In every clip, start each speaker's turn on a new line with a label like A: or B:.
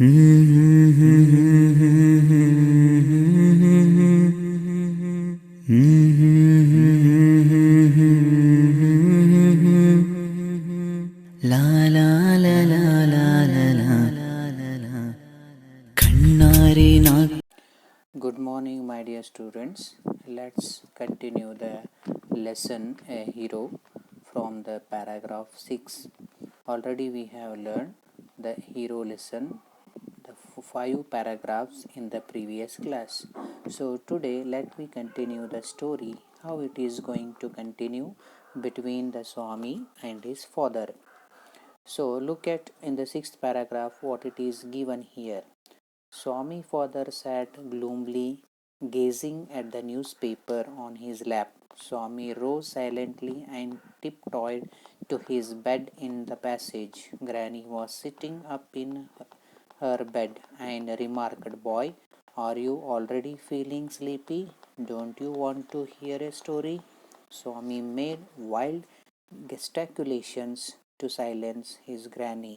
A: La la la la la la la la Kannari na. Good morning, my dear students. Let's continue the lesson A Hero from the paragraph 6. Already we have learned the hero lesson, the 5 paragraphs in the previous class. So today let me continue the story, how it is going to continue between the Swami and his father. So look at in the 6th paragraph what it is given here. Swami father sat gloomily gazing at the newspaper on his lap. Swami rose silently and tiptoed to his bed in the passage. Granny was sitting up in her bed and remarked, "Boy, are you already feeling sleepy? Don't you want to hear a story?" Swami made wild gesticulations to silence his granny,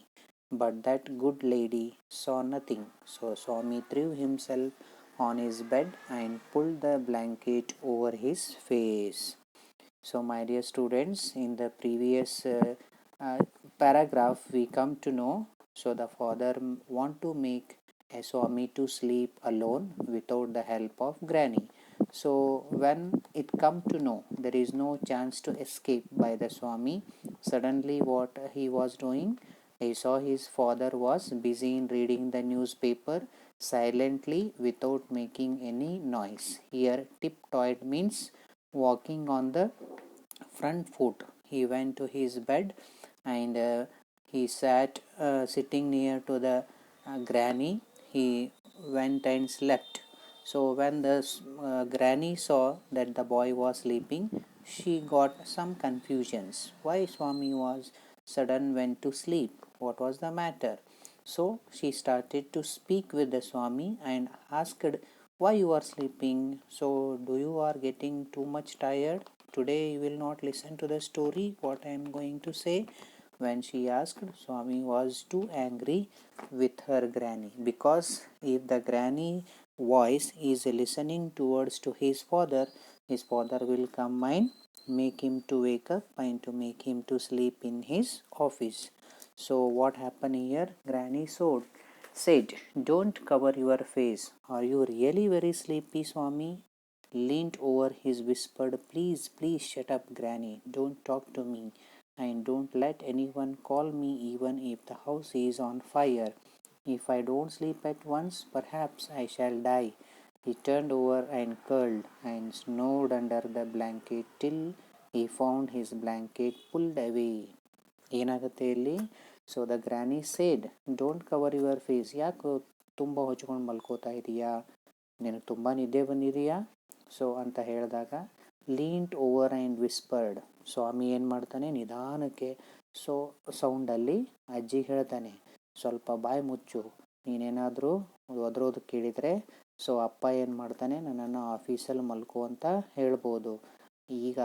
A: but that good lady saw nothing. So Swami threw himself on his bed and pulled the blanket over his face. So, my dear students, in the previous paragraph, we come to know. So, the father want to make a Swami to sleep alone without the help of granny. So, when it come to know there is no chance to escape by the Swami, suddenly what he was doing, he saw his father was busy in reading the newspaper silently without making any noise. Here, tiptoed means walking on the front foot. He went to his bed and he sat sitting near to the granny. He went and slept. So when the granny saw that the boy was sleeping, she got some confusions. Why Swami was sudden went to sleep? What was the matter? So she started to speak with the Swami and asked, "Why you are sleeping? So do you are getting too much tired? Today you will not listen to the story what I am going to say." When she asked, Swami was too angry with her granny, because if the granny voice is listening towards to his father will come and make him to wake up and to make him to sleep in his office. So what happened here? Granny said, "Don't cover your face. Are you really very sleepy, Swami?" Leaned over his whispered, Please shut up, Granny. Don't talk to me. And don't let anyone call me even if the house is on fire. If I don't sleep at once, perhaps I shall die." He turned over and curled and snored under the blanket till he found his blanket pulled away. ಏನಾಗುತ್ತೆ ಇಲ್ಲಿ? So the granny said, don't cover your face. ಯಾಕೆ ತುಂಬ ಹೊಚ್ಕೊಂಡು ಮಲ್ಕೋತಾ ಇದೆಯಾ? ನಿನಗೆ ತುಂಬ ನಿದ್ದೆ ಬಂದಿದೆಯಾ? So ಅಂತ ಹೇಳಿದಾಗ ಲೀಂಟ್ ಓವರ್ ಆ್ಯಂಡ್ ವಿಸ್ಪರ್ಡ್. ಸ್ವಾಮಿ ಏನು ಮಾಡ್ತಾನೆ, ನಿಧಾನಕ್ಕೆ ಸೌಂಡಲ್ಲಿ ಅಜ್ಜಿ ಹೇಳ್ತಾನೆ, ಸ್ವಲ್ಪ ಬಾಯಿ ಮುಚ್ಚು, ನೀನೇನಾದರೂ ಒದರೋದು ಕೇಳಿದರೆ ಸೊ ಅಪ್ಪ ಏನು ಮಾಡ್ತಾನೆ, ನನ್ನನ್ನು ಆಫೀಸಲ್ಲಿ ಮಲ್ಕೋ ಅಂತ ಹೇಳ್ಬೋದು. ಈಗ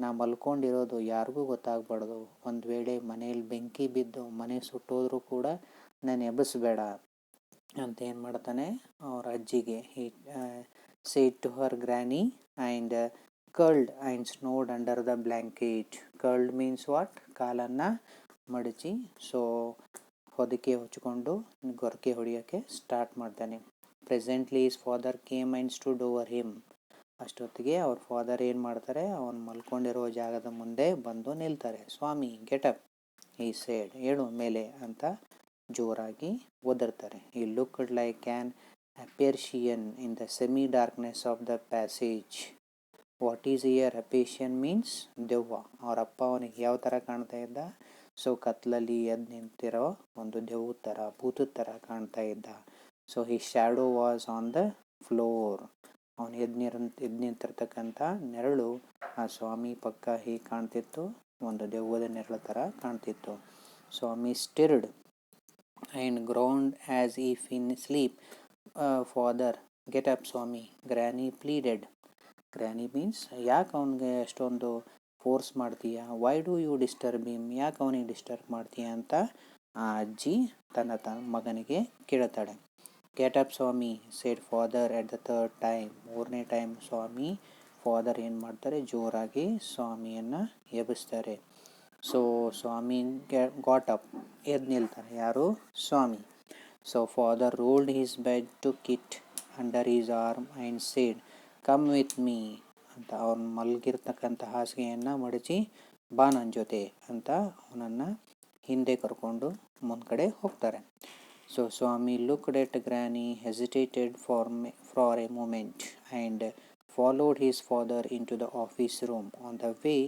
A: ನಾ ಮಲ್ಕೊಂಡಿರೋದು ಯಾರಿಗೂ ಗೊತ್ತಾಗಬಾರ್ದು. ಒಂದು ವೇಳೆ ಮನೇಲಿ ಬೆಂಕಿ ಬಿದ್ದು ಮನೆ ಸುಟ್ಟೋದ್ರೂ ಕೂಡ ನಾನು ಎಬ್ಬಿಸ್ಬೇಡ ಅಂತ ಏನು ಮಾಡ್ತಾನೆ ಅವ್ರ ಅಜ್ಜಿಗೆ. ಹಿ said to her granny and curled and snored under the blanket. Curled means what? ಕಾಲನ್ನು ಮಡಚಿ ಸೊ ಹೊದಿಕೆ ಹೊಚ್ಕೊಂಡು ಗೊರಕೆ ಹೊಡೆಯೋಕ್ಕೆ ಸ್ಟಾರ್ಟ್ ಮಾಡ್ತಾನೆ. Presently is father came and stood over him. ಅಷ್ಟೊತ್ತಿಗೆ ಅವ್ರ ಫಾದರ್ ಏನು ಮಾಡ್ತಾರೆ, ಅವನು ಮಲ್ಕೊಂಡಿರೋ ಜಾಗದ ಮುಂದೆ ಬಂದು ನಿಲ್ತಾರೆ. ಸ್ವಾಮಿ ಗೆಟಪ್, ಈ ಸೇಡ್, ಏಳು ಮೇಲೆ ಅಂತ ಜೋರಾಗಿ ಒದರ್ತಾರೆ. ಈ looked like an apparition in the semi-darkness of the passage. What is here apparition means? ದೆವ್ವ. ಅವ್ರ ಅಪ್ಪ ಅವನಿಗೆ ಯಾವ ಥರ ಕಾಣ್ತಾ ಇದ್ದ? ಸೊ ಕತ್ಲಲ್ಲಿ ಎದ್ದು ನಿಂತಿರೋ ಒಂದು ದೆವ್ವದ ಥರ, ಭೂತದ ಥರ ಕಾಣ್ತಾ ಇದ್ದ. So he shadow was on the floor. ಅವನು ಎದ್ದು ನಿಂತಿರ್ತಕ್ಕಂಥ ನೆರಳು ಆ ಸ್ವಾಮಿ ಪಕ್ಕ ಹೀಗೆ ಕಾಣ್ತಿತ್ತು, ಒಂದು ದೆವ್ವದ ನೆರಳು ಥರ ಕಾಣ್ತಿತ್ತು. Swami stirred and groaned as if in sleep. Father get up Swami, granny pleaded. Granny means ಯಾಕೆ ಅವನಿಗೆ ಅಷ್ಟೊಂದು ಫೋರ್ಸ್ ಮಾಡ್ತೀಯಾ? Why do you disturb him? ಯಾಕೆ ಅವನಿಗೆ ಡಿಸ್ಟರ್ಬ್ ಮಾಡ್ತೀಯಾ ಅಂತ ಆ ಅಜ್ಜಿ ತನ್ನ ಮಗನಿಗೆ ಕೇಳ್ತಾಳೆ. Get up Swami said father at the third time. ಮೂರನೇ ಟೈಮ್ ಫಾದರ್ ಏನು ಮಾಡ್ತಾರೆ, ಜೋರಾಗಿ ಸ್ವಾಮಿಯನ್ನು ಎಬ್ಬಿಸ್ತಾರೆ. ಸೊ ಸ್ವಾಮಿ ಗಾಟ್ ಅಪ್, ಎದ್ದು ನಿಲ್ತಾರೆ. ಯಾರು? Swami. So father rolled his bed tucked under his arm and said come with me ಅಂತ. ಅವನು ಮಲಗಿರ್ತಕ್ಕಂಥ ಹಾಸಿಗೆಯನ್ನು ಮಡಚಿ ಬಾ ನನ್ನ ಜೊತೆ ಅಂತ ಅವನನ್ನು ಹಿಂದೆ ಕರ್ಕೊಂಡು ಮುಂದ್ಗಡೆ ಹೋಗ್ತಾರೆ. So Swami looked at granny, hesitated for a moment and followed his father into the office room. On the way,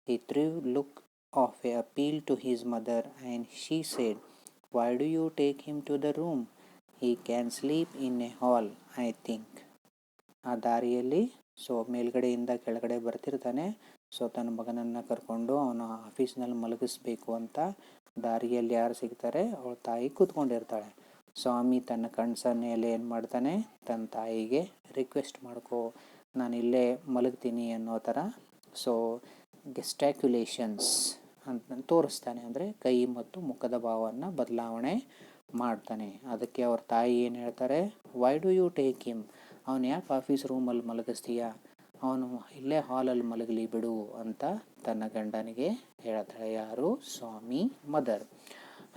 A: he threw look of appeal to his mother, and she said, "Why do you take him to the room? He can sleep in a hall, I think." ಆ ದಾರಿಯಲ್ಲಿ ಮೇಲ್ಗಡೆಯಿಂದ ಕೆಳಗಡೆ ಬರ್ತಿರ್ತಾನೆ. ತನ್ನ ಮಗನನ್ನು ಕರ್ಕೊಂಡು ಅವನ ಆಫೀಸ್ನಲ್ಲಿ ಮಲಗಿಸ್ಬೇಕು ಅಂತ ದಾರಿಯಲ್ಲಿ ಯಾರು ಸಿಗ್ತಾರೆ, ಅವಳ ತಾಯಿ ಕೂತ್ಕೊಂಡಿರ್ತಾಳೆ. ಸ್ವಾಮಿ ತನ್ನ ಕಣ್ಸನ್ನೆಯಲ್ಲಿ ಏನು ಮಾಡ್ತಾನೆ, ತನ್ನ ತಾಯಿಗೆ ರಿಕ್ವೆಸ್ಟ್ ಮಾಡ್ಕೊ, ನಾನು ಇಲ್ಲೇ ಮಲಗ್ತೀನಿ ಅನ್ನೋ ಥರ ಗೆಸ್ಟ್ಯಾಕ್ಯುಲೇಷನ್ಸ್ ಅಂತ ತೋರಿಸ್ತಾನೆ. ಅಂದರೆ ಕೈ ಮತ್ತು ಮುಖದ ಭಾವವನ್ನು ಬದಲಾವಣೆ ಮಾಡ್ತಾನೆ. ಅದಕ್ಕೆ ಅವ್ರ ತಾಯಿ ಏನು ಹೇಳ್ತಾರೆ, why do you take him, ಅವನು ಯಾಕೆ ಆಫೀಸ್ ರೂಮಲ್ಲಿ ಮಲಗಿಸ್ತೀಯ, ಅವನು ಇಲ್ಲೇ ಹಾಲಲ್ಲಿ ಮಲಗಲಿ ಬಿಡು ಅಂತ ತನ್ನ ಗಂಡನಿಗೆ ಹೇಳ್ತಾಳೆ. ಯಾರು? Swami mother.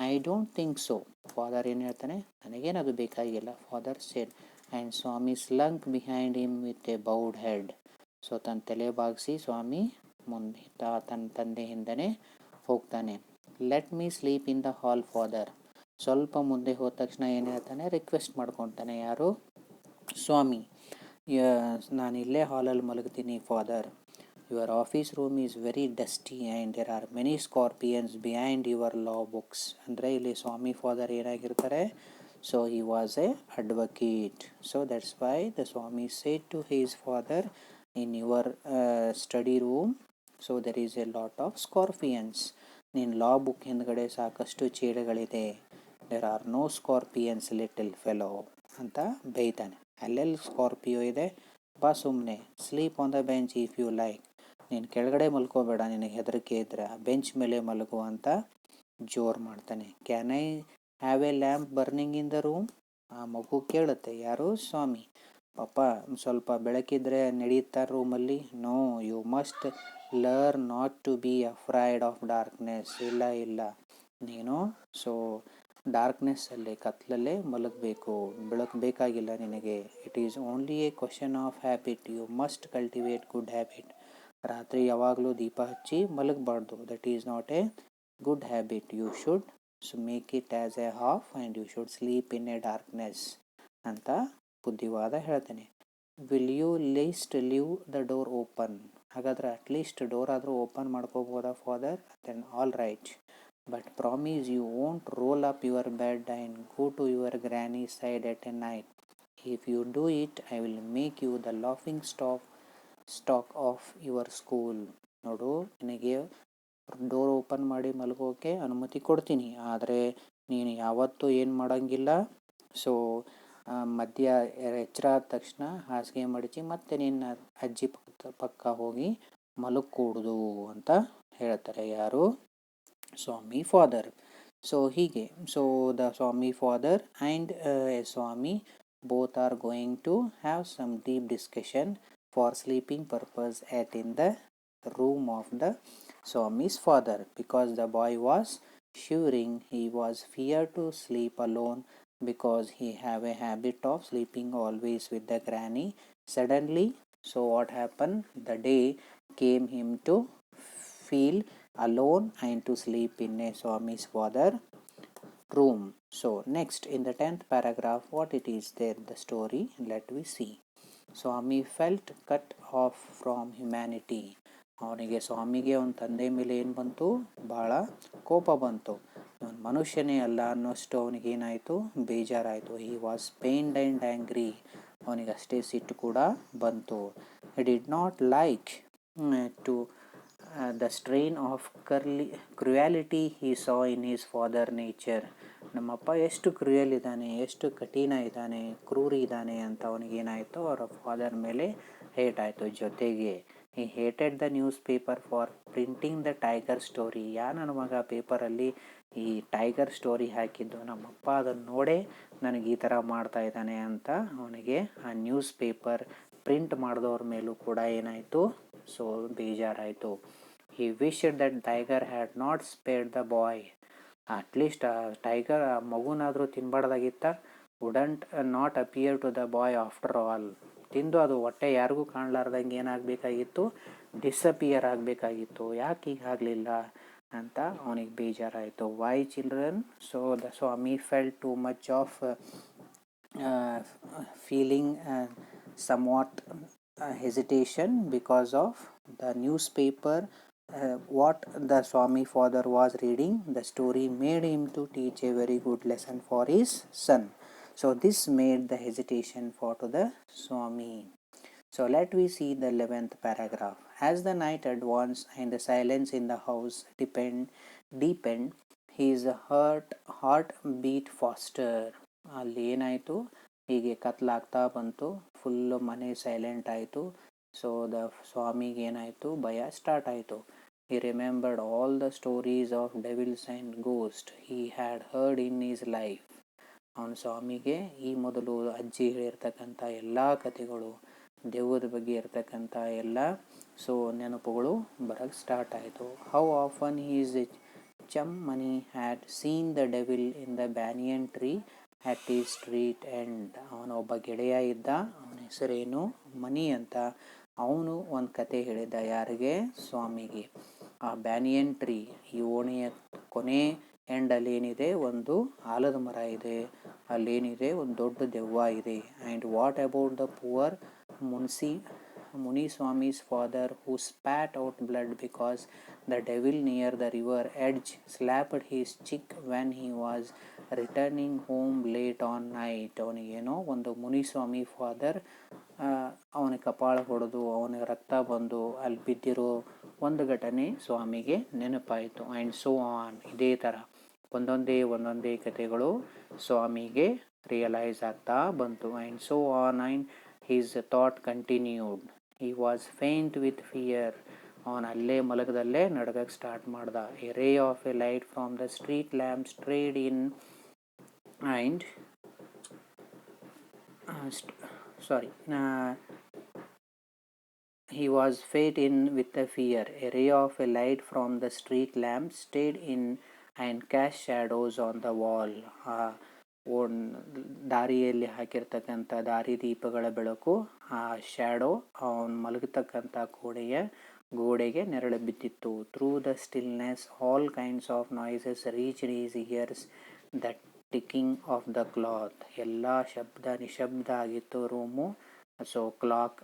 A: I don't think so. Father ಏನು ಹೇಳ್ತಾನೆ, ನನಗೇನದು ಬೇಕಾಗಿಲ್ಲ. Father said and Swami slunk behind him with a bowed head. ತನ್ನ ತಲೆ ಬಾಗಿಸಿ ಸ್ವಾಮಿ ಮುಂದೆ ತನ್ನ ತಂದೆ ಹಿಂದೆನೇ ಹೋಗ್ತಾನೆ. Let me sleep in the hall father. ಸ್ವಲ್ಪ ಮುಂದೆ ಹೋದ ತಕ್ಷಣ ಏನು ಹೇಳ್ತಾನೆ, ರಿಕ್ವೆಸ್ಟ್ ಮಾಡ್ಕೊತಾನೆ. ಯಾರು? ಸ್ವಾಮಿ. ನಾನು ಇಲ್ಲೇ ಹಾಲಲ್ಲಿ ಮಲಗ್ತೀನಿ father. Your office room is very dusty and there are many scorpions behind your law books. ಅಂದರೆ ಇಲ್ಲಿ ಸ್ವಾಮಿ ಫಾದರ್ ಏನಾಗಿರ್ತಾರೆ, so he was a advocate. So that's why the Swami said to his father, in your study room so there is a lot of scorpions. ನಿನ್ನ ಲಾ book ಹಿಂದ್ಗಡೆ ಸಾಕಷ್ಟು ಚೇಳುಗಳಿದೆ. There are no scorpions little fellow ಅಂತ ಬೈತಾನೆ. ಅಲ್ಲೆಲ್ಲಿ scorpio ಇದೆ, ಬಾ ಸುಮ್ಮನೆ, sleep on the bench if you like. ನೀನು ಕೆಳಗಡೆ ಮಲ್ಕೋಬೇಡ, ನಿನಗೆ ಹೆದರಿಕೆ ಇದ್ದರೆ ಆ ಬೆಂಚ್ ಮೇಲೆ ಮಲಗು ಅಂತ ಜೋರು ಮಾಡ್ತಾನೆ. Can I have A lamp burning in the room. ಆ ಮಗು ಕೇಳುತ್ತೆ. ಯಾರು? ಸ್ವಾಮಿ. ಪಾಪ ಸ್ವಲ್ಪ ಬೆಳಕಿದ್ರೆ ನಡೆಯುತ್ತಾ ರೂಮಲ್ಲಿ? No, you must learn not to be afraid of darkness. ಇಲ್ಲ, ನೀನು ಡಾರ್ಕ್ನೆಸ್ಸಲ್ಲಿ, ಕತ್ಲಲ್ಲೇ ಮಲಗಬೇಕು, ಬೆಳಕು ಬೇಕಾಗಿಲ್ಲ ನಿನಗೆ. It is only a question of habit. You must cultivate good habit. ರಾತ್ರಿ ಯಾವಾಗಲೂ ದೀಪ ಹಚ್ಚಿ ಮಲಗಬಾರ್ದು. That is not a good habit. You should make it as a habit and you should sleep in a darkness ಅಂತ ಬುದ್ಧಿವಾದ ಹೇಳ್ತಾನೆ. Will you least leave the door open. ಹಾಗಾದರೆ at least door ಆದರೂ ಓಪನ್ ಮಾಡ್ಕೋಬೋದಾ father? Then all right, but promise you won't roll up your bed and go to your granny side at a night. If you do it I will make you the laughing stock of your school. ನೋಡು, ನಿನಗೆ door open ಮಾಡಿ ಮಲಗೋಕೆ ಅನುಮತಿ ಕೊಡ್ತೀನಿ, ಆದರೆ ನೀನು ಯಾವತ್ತೂ ಏನು ಮಾಡೋಂಗಿಲ್ಲ, ಮಧ್ಯ ಎಚ್ಚರ ಆದ ತಕ್ಷಣ ಹಾಸಿಗೆ ಮಡಚಿ ಮತ್ತೆ ನಿನ್ನ ಅಜ್ಜಿ ಪಕ್ಕ ಹೋಗಿ ಮಲಗಕೂಡ್ದು ಅಂತ ಹೇಳ್ತಾರೆ. ಯಾರು? ಸ್ವಾಮಿ ಫಾದರ್. ಹೀಗೆ the Swami father and a Swami both are going to have some deep discussion for sleeping purpose at in the room of the Swami's father. Because the boy was shivering, he was feared to sleep alone because he have a habit of sleeping always with the granny. Suddenly, what happened? The day came him to feel alone and to sleep in a Swami's father room. Next in the 10th paragraph, what it is there, the story, let we see. Swami felt cut off from humanity. ಅವನಿಗೆ ಸ್ವಾಮಿಗೆ ಅವನ ತಂದೆ ಮೇಲೆ ಏನು ಬಂತು? ಭಾಳ ಕೋಪ ಬಂತು. ಇವನು ಮನುಷ್ಯನೇ ಅಲ್ಲ ಅನ್ನೋಷ್ಟು ಅವನಿಗೇನಾಯಿತು? ಬೇಜಾರಾಯಿತು. He was pained and angry. ಅವನಿಗೆ ಅಷ್ಟೇ ಸಿಟ್ಟು ಕೂಡ ಬಂತು. He did not like to the strain of cruelty he saw in his father nature. ನಮ್ಮಪ್ಪ ಎಷ್ಟು ಕ್ರೂಯಲ್ ಇದ್ದಾನೆ, ಎಷ್ಟು ಕಠಿಣ ಇದ್ದಾನೆ, ಕ್ರೂರಿ ಇದ್ದಾನೆ ಅಂತ ಅವನಿಗೇನಾಯಿತು? ಅವರ ಫಾದರ್ ಮೇಲೆ ಹೇಟ್ ಆಯಿತು. ಜೊತೆಗೆ he hated the newspaper for printing the tiger story. ನನ್ನ ಮಗ ಪೇಪರಲ್ಲಿ ಈ ಟೈಗರ್ ಸ್ಟೋರಿ ಹಾಕಿದ್ದು, ನಮ್ಮಪ್ಪ ಅದನ್ನು ನೋಡೇ ನನಗೆ ಈ ಥರ ಮಾಡ್ತಾ ಇದ್ದಾನೆ ಅಂತ ಅವನಿಗೆ ಆ ನ್ಯೂಸ್ ಪೇಪರ್ ಪ್ರಿಂಟ್ ಮಾಡಿದವ್ರ ಮೇಲೂ ಕೂಡ ಏನಾಯಿತು, ಸೊ ಬೇಜಾರಾಯಿತು. He wished that tiger had not spared the boy. At least ಆ ಟೈಗರ್ ಆ ಮಗುನಾದರೂ ತಿನ್ಬಾರ್ದಾಗಿತ್ತ. Wouldn't not appear to the boy after all. ತಿಂದು ಅದು ಹೊಟ್ಟೆ ಯಾರಿಗೂ ಕಾಣಲಾರ್ದಂಗೆ ಏನಾಗಬೇಕಾಗಿತ್ತು, ಡಿಸಪಿಯರ್ ಆಗಬೇಕಾಗಿತ್ತು. ಯಾಕೆ ಈಗ ಆಗಲಿಲ್ಲ ಅಂತ ಅವನಿಗೆ ಬೇಜಾರಾಯಿತು. Why children? So the Swami fell too much of feeling somewhat hesitation because of the newspaper what the Swami father was reading. The story made him to teach a very good lesson for his son. So this made the hesitation for to the Swami. So let we see the 11th paragraph. As the night advanced and the silence in the house deepened, his heart beat faster. ಅಲ್ಲಿ ಏನಾಯಿತು, ಹೀಗೆ ಕತ್ಲಾಗ್ತಾ ಬಂತು, full ಮನೆ silent ಆಯಿತು. So the ಸ್ವಾಮಿಗೆ ಏನಾಯಿತು, ಭಯ start ಆಯಿತು. He remembered all the stories of devils and ghost he had heard in his life. ಅವನ ಸ್ವಾಮಿಗೆ ಈ ಮೊದಲು ಅಜ್ಜಿ ಹೇಳಿರ್ತಕ್ಕಂಥ ಎಲ್ಲ ಕಥೆಗಳು, ದೆವ್ವದ ಬಗ್ಗೆ ಇರ್ತಕ್ಕಂಥ ಎಲ್ಲ ಸೊ ನೆನಪುಗಳು ಬರೋಕ್ಕೆ ಸ್ಟಾರ್ಟ್ ಆಯಿತು. How often he's chum Mani had seen the devil in the banyan tree at his street end. ಅವನ ಒಬ್ಬ ಗೆಳೆಯ ಇದ್ದ, ಅವನ ಹೆಸರೇನು ಮನಿ ಅಂತ. ಅವನು ಒಂದು ಕತೆ ಹೇಳಿದ್ದ, ಯಾರಿಗೆ? ಸ್ವಾಮಿಗೆ. ಆ ಬ್ಯಾನಿಯನ್ ಟ್ರೀ, ಈ ಓಣಿಯ ಕೊನೆ ಎಂಡಲ್ಲಿ ಏನಿದೆ, ಒಂದು ಆಲದ ಮರ ಇದೆ, ಅಲ್ಲೇನಿದೆ, ಒಂದು ದೊಡ್ಡ ದೆವ್ವ ಇದೆ. And what about the poor Muniswami's father who spat out blood because the devil near the river edge slapped his cheek when he was returning home late on night. ಅವನಿಗೇನೋ ಒಂದು ಮುನಿಸ್ವಾಮಿ ಫಾದರ್ ಅವನ ಕಪಾಳ ಹೊಡೆದು ಅವನಿಗೆ ರಕ್ತ ಬಂದು ಅಲ್ಲಿ ಬಿದ್ದಿರೋ ಒಂದು ಘಟನೆ ಸ್ವಾಮಿಗೆ ನೆನಪಾಯಿತು. ಆ್ಯಂಡ್ ಸೋ ಆನ್, ಇದೇ ಥರ ಒಂದೊಂದೇ ಕಥೆಗಳು ಸ್ವಾಮಿಗೆ ರಿಯಲೈಸ್ ಆಗ್ತಾ ಬಂತು. And so on and his thought continued. He was faint with fear. ಅವನು ಅಲ್ಲೇ ಮಲಗದಲ್ಲೇ ನಡಗಕ್ಕೆ ಸ್ಟಾರ್ಟ್ ಮಾಡ್ದ. A ray of a light from the street lamp strayed in and he was faint in with the fear. A ray of a light from the street lamp stayed in and cast shadows on the wall. ದಾರಿಯಲ್ಲಿ ಹಾಕಿರ್ತಕ್ಕಂಥ ದಾರಿದೀಪಗಳ ಬೆಳಕು ಆ shadow ಅವನು ಮಲಗತಕ್ಕಂಥ ಗೋಡೆಗೆ ನೆರಳು ಬಿದ್ದಿತ್ತು. Through the stillness all kinds of noises reached his ears. The ticking of the clock, ಎಲ್ಲ ನಿಶಬ್ದ ಆಗಿತ್ತು ರೂಮು. ಸೊ ಕ್ಲಾಕ್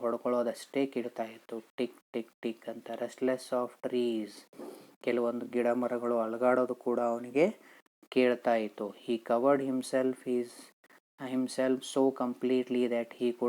A: ಹೊಡ್ಕೊಳ್ಳೋದಷ್ಟೇ ಕೇಳ್ತಾ ಇತ್ತು, ಟಿಕ್ ಟಿಕ್ ಟಿಕ್ ಅಂತ. ರೆಸ್ಟ್ಲೆಸ್ ಆಫ್ ಟ್ರೀಸ್, ಕೆಲವೊಂದು ಗಿಡ ಮರಗಳು ಅಲಗಾಡೋದು ಕೂಡ ಅವನಿಗೆ ಕೇಳ್ತಾ ಇತ್ತು. He covered himself so completely that he could